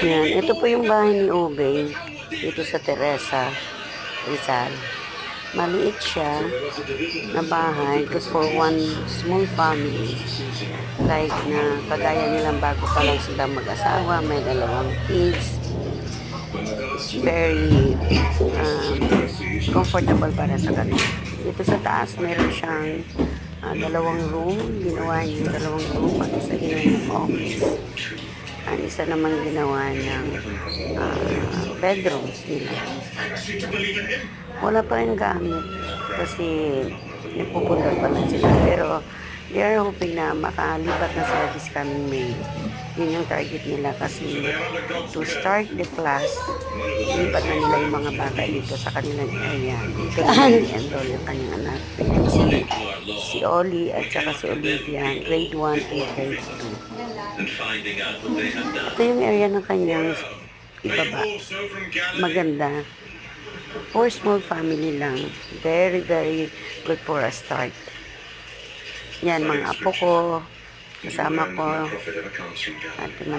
Yan, ito po yung bahay ni Ube dito sa Teresa, Rizal. Maliit siya na bahay good for one small family. Like na kagaya nilang bago pa lang sila mag-asawa, may dalawang kids. It's very comfortable para sa kanila. Dito sa taas, meron siyang dalawang room. Ginawa niya dalawang room. At isa ginawa ng office. Ang isa naman ginawa ng bedrooms nila. Wala pa rin gamit kasi nagpupunta pa lang sila. Pero they are hoping na makalipat na sila this coming May. Yun yung target nila kasi to start the class, lipat na nila yung mga bata dito sa kanilang area. Dito na i-enroll yung kanyang anak. Si Oli at saka si Olivia, grade 1 and grade 2. Ito yung area ng kanyang ibaba. Maganda. For small family lang. Very, very good for a start. Yan, mga apo ko, kasama ko, at